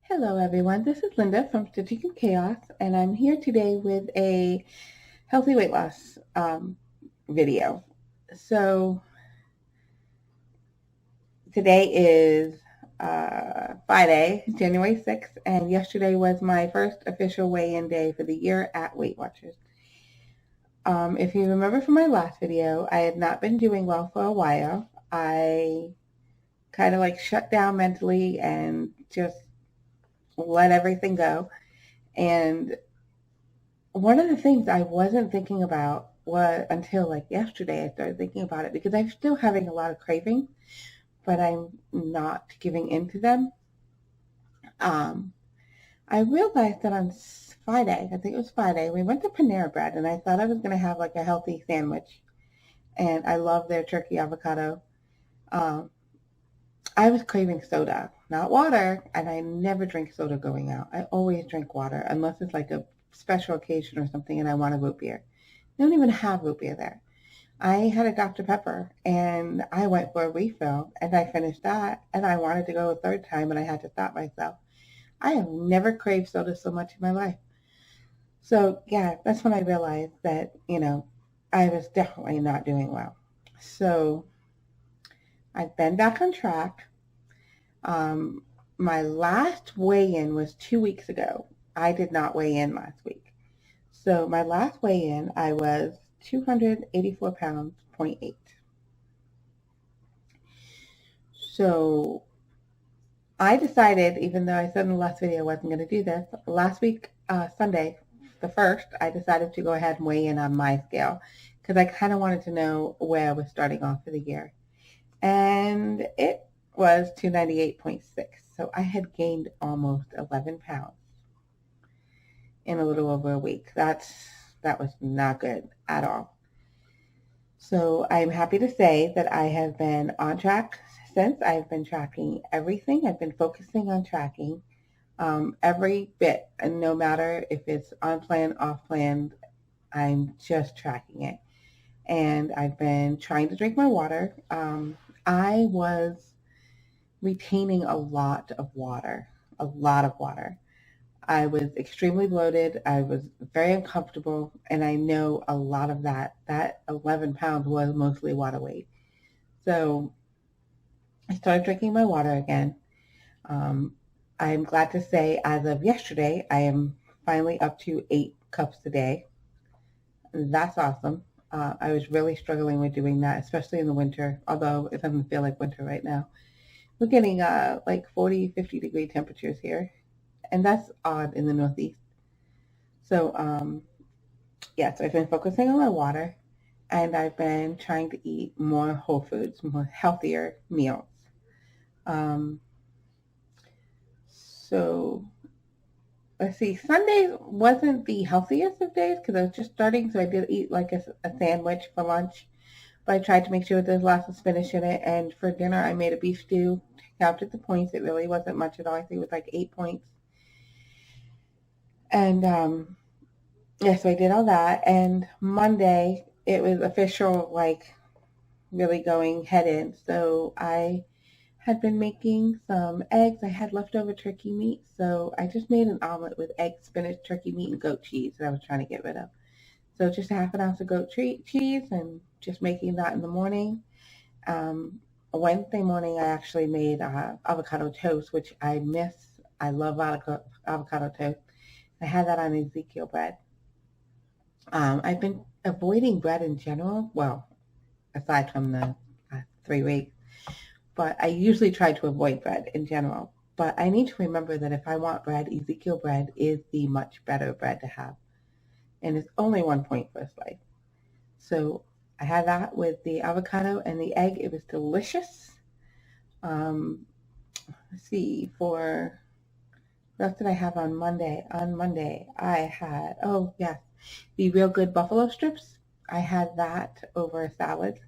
Hello, everyone. This is Linda from Stitching in Chaos, and I'm here today with a healthy weight loss video. So today is Friday, January 6th, and yesterday was my first official weigh-in day for the year at Weight Watchers. If you remember from my last video, I had not been doing well for a while. I kind of like shut down mentally and just let everything go. And one of the things I wasn't thinking about was until like yesterday I started thinking about it because I'm still having a lot of cravings, but I'm not giving in to them. Um, I realized that on Friday, I think it was Friday, we went to Panera Bread and I thought I was going to have like a healthy sandwich. And I love their turkey avocado. Um, I was craving soda, not water, and I never drink soda going out. I always drink water unless it's like a special occasion or something and I want a root beer. They don't even have root beer there. I had a Dr. Pepper and I went for a refill and I finished that and I wanted to go a third time and I had to stop myself. I have never craved soda so much in my life. So yeah, that's when I realized that, I was definitely not doing well. So I've been back on track. Um, my last weigh-in was 2 weeks ago. I did not weigh in last week. So my last weigh-in, I was 284 pounds, point 0.8. So I decided, even though I said in the last video I wasn't going to do this, last week, Sunday, the 1st, I decided to go ahead and weigh in on my scale because I kind of wanted to know where I was starting off for the year. And it was 298.6. So I had gained almost 11 pounds in a little over a week. That was not good at all. So I'm happy to say that I have been on track since. I've been tracking everything. I've been focusing on tracking every bit, and no matter if it's on plan, off plan, I'm just tracking it. And I've been trying to drink my water. I was retaining a lot of water, a lot of water. I was extremely bloated. I was very uncomfortable, and I know a lot of that 11 pounds was mostly water weight. So I started drinking my water again. Um, I'm glad to say as of yesterday, I am finally up to 8 cups a day. That's awesome. I was really struggling with doing that, especially in the winter, although it doesn't feel like winter right now. We're getting like 40, 50-degree temperatures here, and that's odd in the Northeast. So, yeah, so I've been focusing on my water, and I've been trying to eat more whole foods, more healthier meals. Um, so let's see, Sunday wasn't the healthiest of days because I was just starting, so I did eat like a sandwich for lunch, but I tried to make sure there's lots of spinach in it. And for dinner, I made a beef stew. Counted the points. It really wasn't much at all. I think it was like 8 points. And yeah, so I did all that. And Monday, it was official, like really going head in. So I had been making some eggs. I had leftover turkey meat, so I just made an omelet with egg, spinach, turkey meat, and goat cheese that I was trying to get rid of. So just a half an ounce of goat cheese and just making that in the morning. Wednesday morning, I actually made avocado toast, which I miss. I love avocado toast. I had that on Ezekiel bread. I've been avoiding bread in general, well, aside from the 3 weeks. But I usually try to avoid bread in general. But I need to remember that if I want bread, Ezekiel bread is the much better bread to have. And it's only 1 point for a slice. So I had that with the avocado and the egg. It was delicious. Let's see, for what did I have on Monday? On Monday, I had, oh yes, the Real Good buffalo strips. I had that over a salad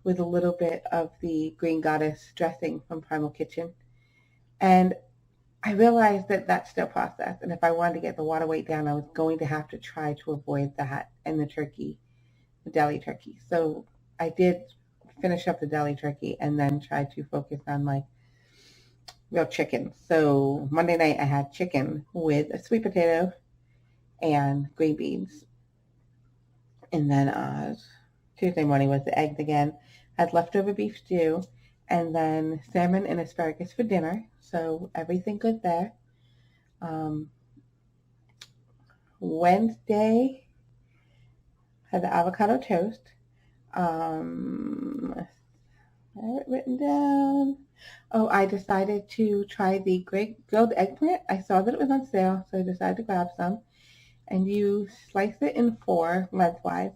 with a little bit of the Green Goddess dressing from Primal Kitchen. And I realized that that's still processed. And if I wanted to get the water weight down, I was going to have to try to avoid that and the turkey, the deli turkey. So I did finish up the deli turkey and then try to focus on like real chicken. So Monday night I had chicken with a sweet potato and green beans. And then Tuesday morning was the eggs again. Had leftover beef stew, and then salmon and asparagus for dinner. So everything good there. Um, Wednesday had the avocado toast. I have it written down. Oh, I decided to try the grilled eggplant. I saw that it was on sale, so I decided to grab some. And you slice it in 4 lengthwise.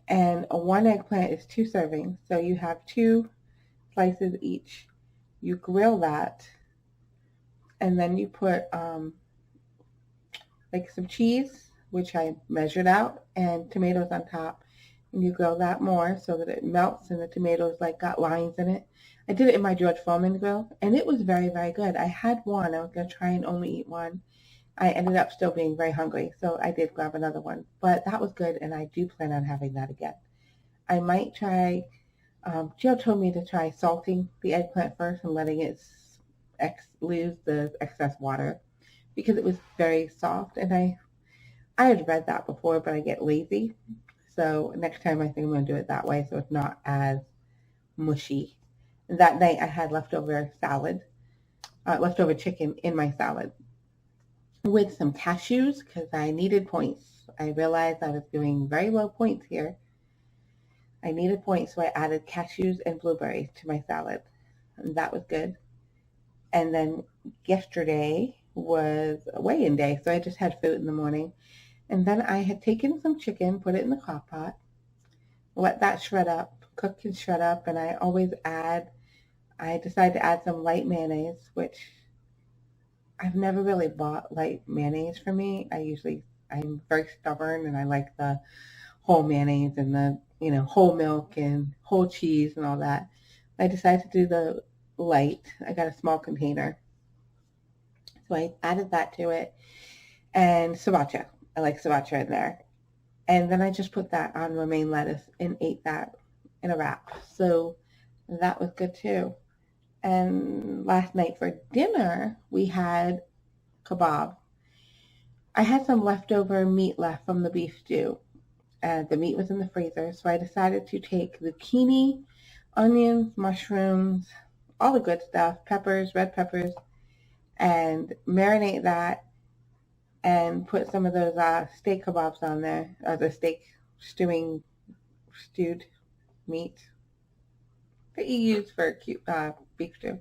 And one eggplant is 2 servings. So you have 2 slices each. You grill that. And then you put like some cheese, which I measured out, and tomatoes on top. And you grill that more so that it melts and the tomatoes like got lines in it. I did it in my George Foreman grill, and it was very, very good. I had one. I was going to try and only eat one. I ended up still being very hungry, so I did grab another one. But that was good, and I do plan on having that again. I might try, Jill told me to try salting the eggplant first and letting it lose the excess water because it was very soft. And I had read that before, but I get lazy. So next time I think I'm going to do it that way so it's not as mushy. And that night I had leftover chicken in my salad with some cashews because I needed points. I realized I was doing very low points here. I needed points, so I added cashews and blueberries to my salad. And that was good. And then yesterday was a weigh-in day, so I just had food in the morning. And then I had taken some chicken, put it in the crock pot, let that cook and shred up, and I decided to add some light mayonnaise, which I've never really bought light mayonnaise for me. I'm very stubborn, and I like the whole mayonnaise and the, whole milk and whole cheese and all that. I decided to do the light. I got a small container. So I added that to it, and sriracha. I like sriracha in there. And then I just put that on romaine lettuce and ate that in a wrap. So that was good too. And last night for dinner, we had kebab. I had some leftover meat left from the beef stew. The meat was in the freezer, so I decided to take zucchini, onions, mushrooms, all the good stuff, peppers, red peppers, and marinate that and put some of those steak kebabs on there, the steak stewed meat that you use for beef stew.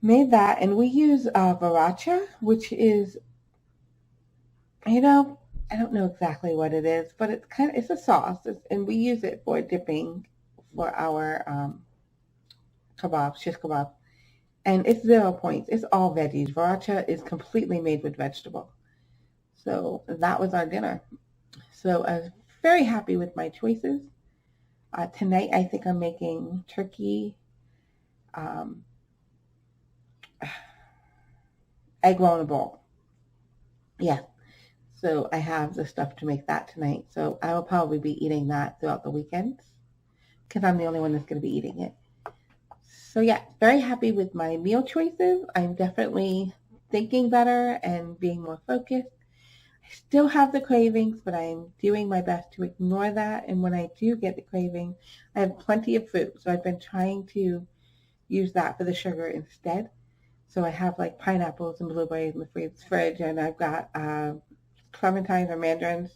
Made that, and we use sriracha, which is, I don't know exactly what it is, but it's a sauce, and we use it for dipping for our kebabs, shish kebab. And it's 0 points. It's all veggies. Sriracha is completely made with vegetable. So that was our dinner. So I was very happy with my choices. Tonight I think I'm making turkey, egg roll in a bowl. Yeah. So I have the stuff to make that tonight. So I will probably be eating that throughout the weekends because I'm the only one that's going to be eating it. So yeah, very happy with my meal choices. I'm definitely thinking better and being more focused. I still have the cravings, but I'm doing my best to ignore that. And when I do get the craving, I have plenty of fruit. So I've been trying to use that for the sugar instead. So I have like pineapples and blueberries in the fridge, and I've got clementines or mandarins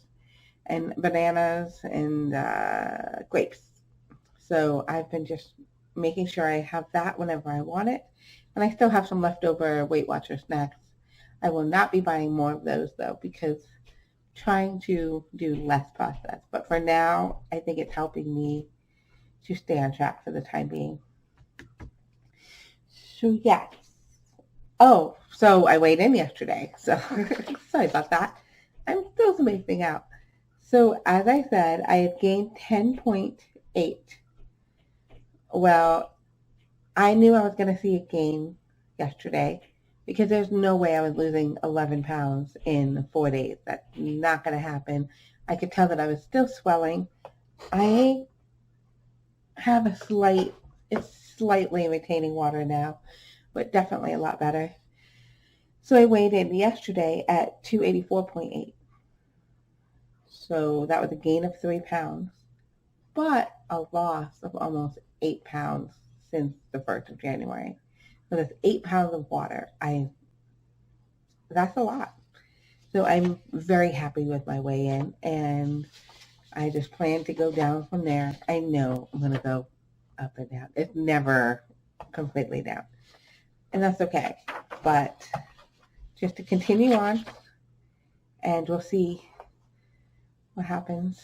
and bananas and grapes. So I've been just making sure I have that whenever I want it. And I still have some leftover Weight Watcher snacks. I will not be buying more of those though because I'm trying to do less processed. But for now, I think it's helping me to stay on track for the time being. So yes. Oh, so I weighed in yesterday. So sorry about that. I'm still spacing out. So as I said, I had gained 10.8. Well, I knew I was going to see a gain yesterday because there's no way I was losing 11 pounds in 4 days. That's not going to happen. I could tell that I was still swelling. I have it's slightly retaining water now, but definitely a lot better. So I weighed in yesterday at 284.8. So that was a gain of 3 pounds, but a loss of almost 8 pounds since the 1st of January. So that's 8 pounds of water. That's a lot. So I'm very happy with my weigh-in, and I just plan to go down from there. I know I'm going to go up and down. It's never completely down, and that's okay. But just to continue on, and we'll see what happens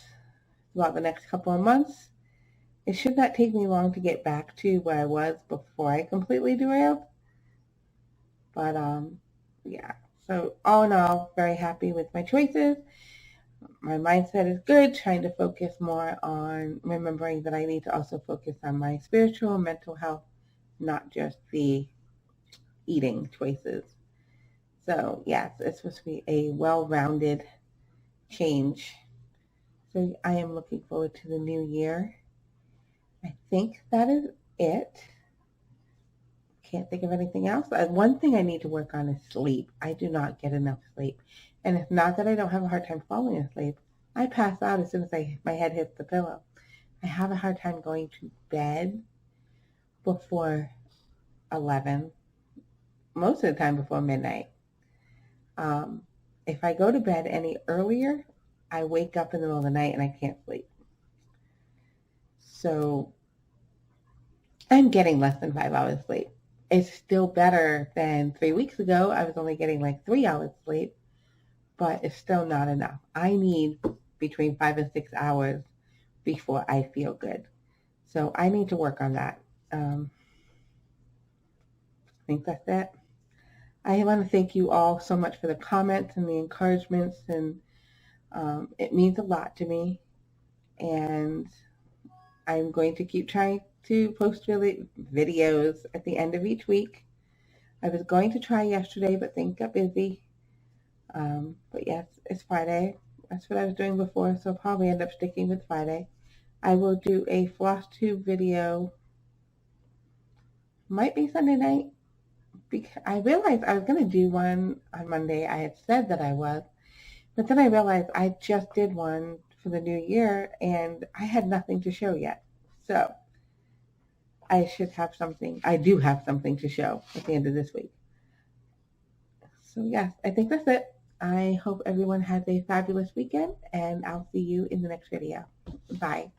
throughout the next couple of months. It should not take me long to get back to where I was before I completely derailed. But yeah. So all in all, very happy with my choices. My mindset is good, trying to focus more on remembering that I need to also focus on my spiritual and mental health, not just the eating choices. So yes, it's supposed to be a well-rounded change. So I am looking forward to the new year. I think that is it. Can't think of anything else. One thing I need to work on is sleep. I do not get enough sleep. And it's not that I don't have a hard time falling asleep. I pass out as soon as my head hits the pillow. I have a hard time going to bed before 11, most of the time before midnight. If I go to bed any earlier, I wake up in the middle of the night and I can't sleep. So I'm getting less than 5 hours sleep. It's still better than 3 weeks ago. I was only getting like 3 hours sleep, but it's still not enough. I need between 5 and 6 hours before I feel good. So I need to work on that. I think that's it. I want to thank you all so much for the comments and the encouragements, and it means a lot to me. And I'm going to keep trying to post videos at the end of each week. I was going to try yesterday, but things got busy. But yes, it's Friday. That's what I was doing before, so I'll probably end up sticking with Friday. I will do a floss tube video. Might be Sunday night. Because I realized I was going to do one on Monday. I had said that I was. But then I realized I just did one for the new year, and I had nothing to show yet. So I should have something. I do have something to show at the end of this week. So yes, I think that's it. I hope everyone has a fabulous weekend, and I'll see you in the next video. Bye.